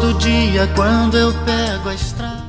Todo dia quando eu pego a estrada.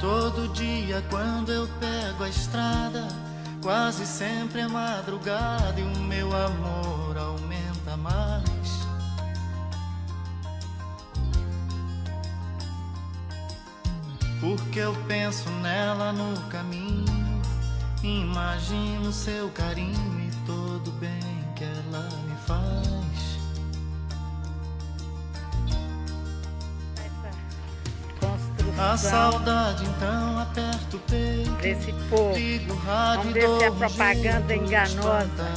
Todo dia quando eu pego a estrada, quase sempre é madrugada e o meu amor aumenta mais. Porque eu penso nela no caminho, imagino seu carinho e todo bem que ela me faz. A saudade então aperta o peito desse povo. Vamos ver se a propaganda é enganosa,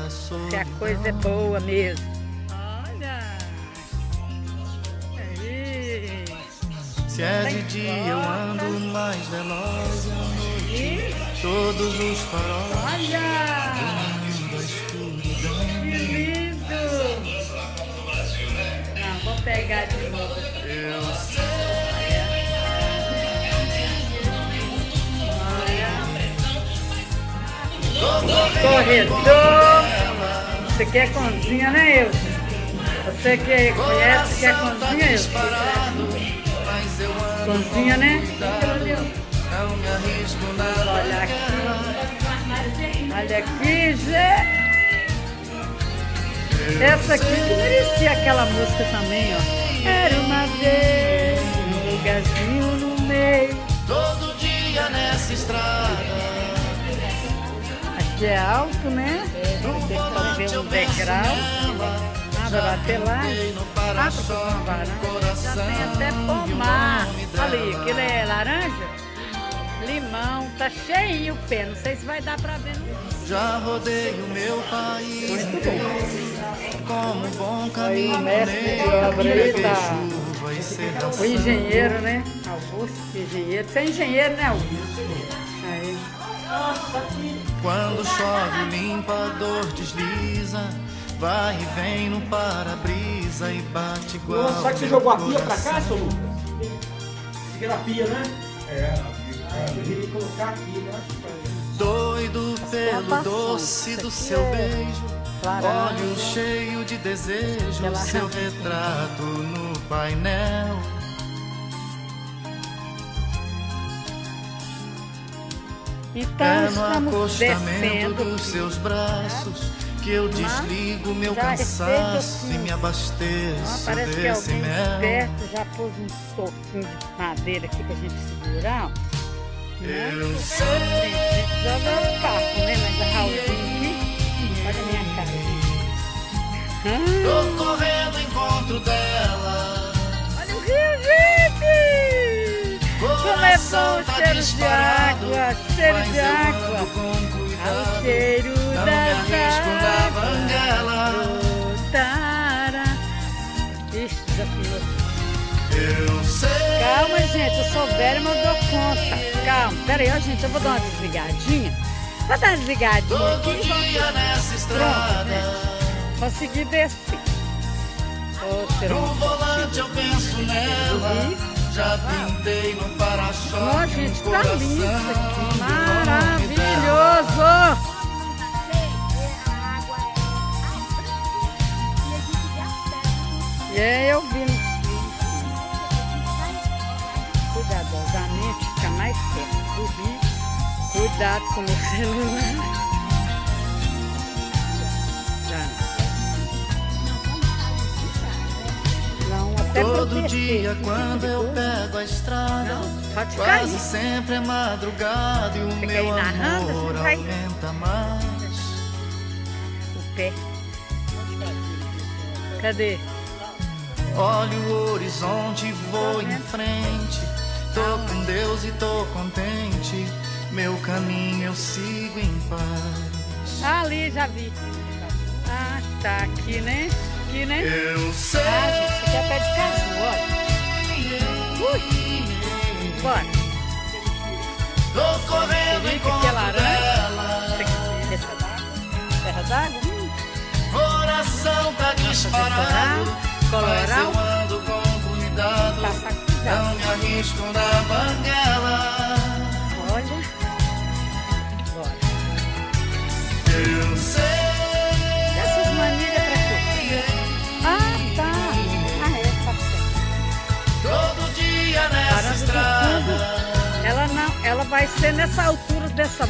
se a coisa é boa mesmo. Olha! Aí. Se é de dia eu ando mais veloz, à noite todos os faróis. Olha! Que lindo! Não, vou pegar de novo. Eu sei. Corredor, você quer cozinha, né, Ilson? Você que conhece, quer cozinha, Ilson? Cozinha, né? Olha aqui. Olha aqui, gente. Essa aqui que merecia aquela música também, ó. Era uma vez um lugarzinho no meio. Todo dia nessa estrada. É alto, né? Tem que fazer um degrau. Vai bater lá. Já tem até pomar. Ali, aquilo é laranja? Limão. Tá cheinho o pé. Não sei se vai dar pra ver. Já rodei o meu país. Muito bom. Como bom caminho. Aí o mestre de obra aí tá. O engenheiro, né? Augusto, engenheiro. Você é engenheiro, né, Augusto? Aí. Quando chove o limpador desliza, vai e vem no para-brisa e bate igual. Nossa, sabe que você jogou a pia pra cá, seu Lucas? Isso aqui era a pia, né? É, eu queria colocar aqui, eu acho que doido pelo doce do seu beijo, olho cheio de desejo, seu retrato no painel. Então, estamos acostamento dos descendo seus braços que eu desligo meu cansaço assim, e me abasteço parece que desse alguém mel. esperto já pôs um toquinho de madeira aqui pra gente segurar. Né? Eu sei. Joga o papo, né? Mas a Raulzinho aqui, olha a minha cara. Tô correndo ao encontro dela. Olha o rio, gente! Como é bom o cheiro de água, cheiro de água. Ao cheiro das águas. Ixi, desafiou. Eu sei. Calma, gente, eu sou velha, mas eu dou conta. Calma, pera aí, ó, gente, eu vou dar uma desligadinha. Vou dar uma desligadinha Todo aqui. dia nessa estrada. Consegui descer. No volante eu penso nela. Já pintei no para-choque. Ó, gente, tá lindo isso aqui. Maravilhoso! É, eu vi. Cuidadosamente, fica mais perto do rio. Cuidado com o celular. Já. Não, até Todo dia quando eu pego a estrada, Pode quase cair. sempre é madrugada e o Fica meu aí narrando, amor você vai- aumenta mais. O pé. Cadê? Olho o horizonte e vou em frente. Tô com Deus e tô contente. Meu caminho eu sigo em paz. Ali, já vi. Ah, tá. Aqui, né? Aqui, né? Eu sei. Ah, gente, isso aqui é pé de caju, olha. Ui. Bora. Tô correndo Esse em aqui é encontro laranja. dela. Esse aqui é terra d'água. Terra d'água? Coração tá disparado, Coloral. mas eu ando com cuidado. Passar Não cuidado. me arrisco na banguela. Olha. Bora. Eu sei. Essas manilhas pra quê? Ah, tá. Ah, é, tá certo. Todo dia nessa Parando do estrada. Ela não, ela vai ser nessa altura dessa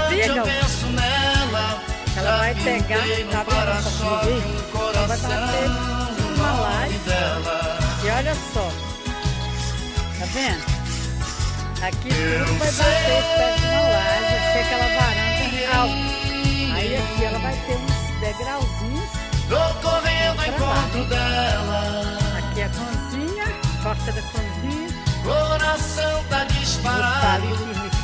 viga. Eu penso nela. Ela vai pegar, tá tá vendo essa viga aí? Ela vai bater uma laje. dela. E olha só. Tá vendo? Aqui Eu tudo vai bater os pés de uma laje, vai ser aquela varanda alta. Aí aqui ela vai ter uns degrauzinhos. Tô correndo em encontro dela. Aqui a cozinha, porta da cozinha. Coração tá disparado,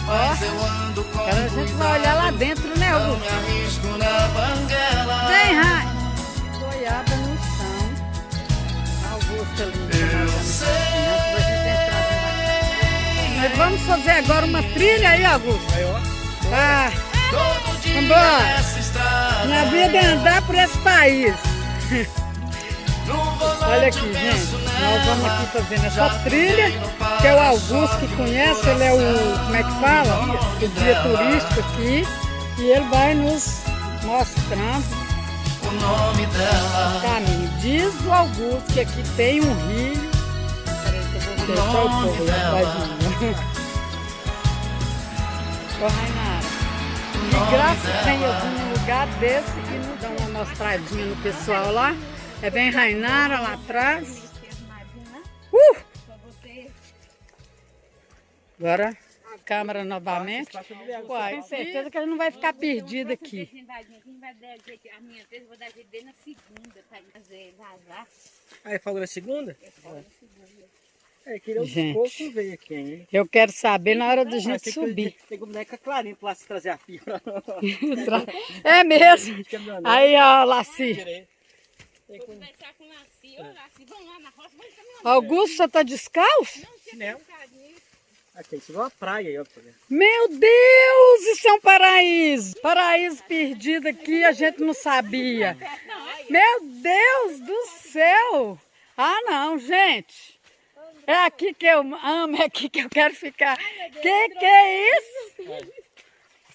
mas eu ando com Agora a gente vai olhar lá dentro, né, Não Augusto? me arrisco na banguela. Vem, Rai! Goiaba no chão. Augusto ali. Eu sei. Nós vamos fazer agora uma trilha aí, Augusto. Ah, Todo dia Vambora. nessa estrada. minha vida é andar por esse país. No volante Olha aqui, eu gente. penso Nós vamos nela. aqui fazendo Já essa trilha, pulei no que é o para-choque, Augusto que conhece, ele é o, como é que fala? O guia turístico aqui. E ele vai nos mostrando O nome o dela. caminho. Diz o Augusto que aqui tem um rio. Peraí que eu vou ter só o povo lá embaixo. Ô, Rainara, de graça tem algum lugar desse que nos dá uma mostradinha no pessoal lá. É bem Rainara lá atrás. Agora a câmera novamente. Uai, tenho certeza que ele não vai ficar perdido aqui. A minha vez eu vou dar jeito dele na segunda, tá? Aí folga na segunda? É, queria um Gente. pouco ver aqui, hein? Eu quero saber na hora da gente subir. Tem que boneca clarinha pra lá se trazer a pia. É mesmo. Aí, ó, Laci. Conversar com o Laci. Ô, Laci, vamos lá na roça, vamos caminhar. Augusto, você tá descalço? Chinelo. Aqui, isso é uma praia aí, ó. Meu Deus, isso é um paraíso. Paraíso perdido aqui, a gente não sabia. Meu Deus do céu. Ah, não, gente. É aqui que eu amo, é aqui que eu quero ficar. Que é isso?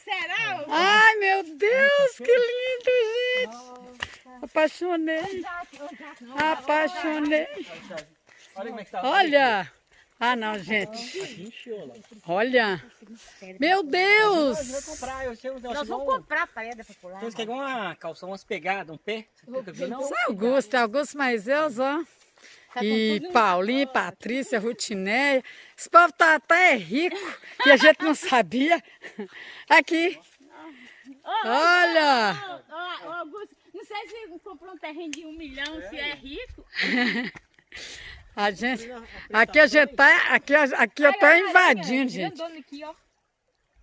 Será? Ai, meu Deus, que lindo, gente. Apaixonei. Apaixonei. Olha como é que tá. Olha. Ah, não, gente. Encheu lá. Olha. Meu Deus. Vou comprar, eu sei, Nós vamos comprar pedra pra pular. Tem que pegar uma calção, umas pegadas, um pé. Você nunca viu, não? Augusto mais Deus, ó. E Paulinho, Patrícia, Rutinéia. Esse povo tá até rico, que a gente não sabia. Aqui. Olha. Ó, Augusto, não sei se comprou um terreno de 1 milhão, se é rico. A gente, aqui a gente tá, aqui eu tô invadindo, gente. Aqui, ó.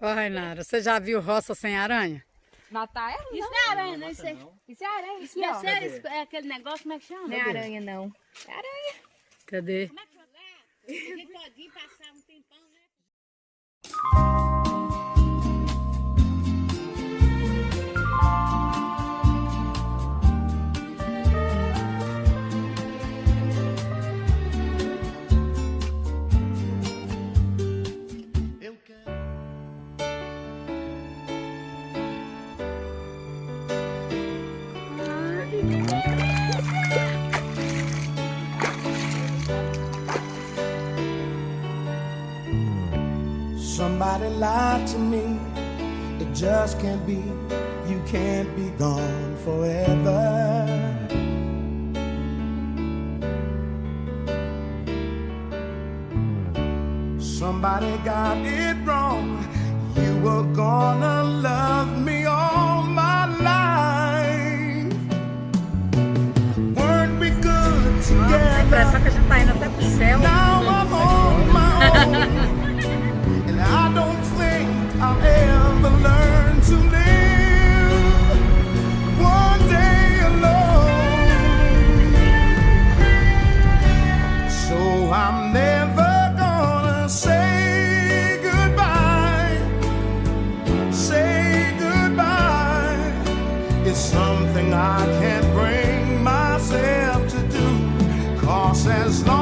Ó, Rainara, você já viu roça sem aranha? Matar ela? Isso não é aranha, não. Isso é aranha. Isso deve ser é aquele negócio, como é que chama? Não é aranha, não. É aranha. Cadê? Como é que foi lá? A gente pode ir passar um tempão, né? Eu quero. Somebody lied to me. It just can't be. You can't be gone forever. somebody got it wrong. You were gonna love me all my life. Weren't we good Nossa, a impressão que a gente tá indo até pro céu. Now I'm on my own, and I don't think I'll ever learn to live one day alone. So I'm never gonna say goodbye. Say goodbye. It's something I can't bring myself to do. 'Cause as long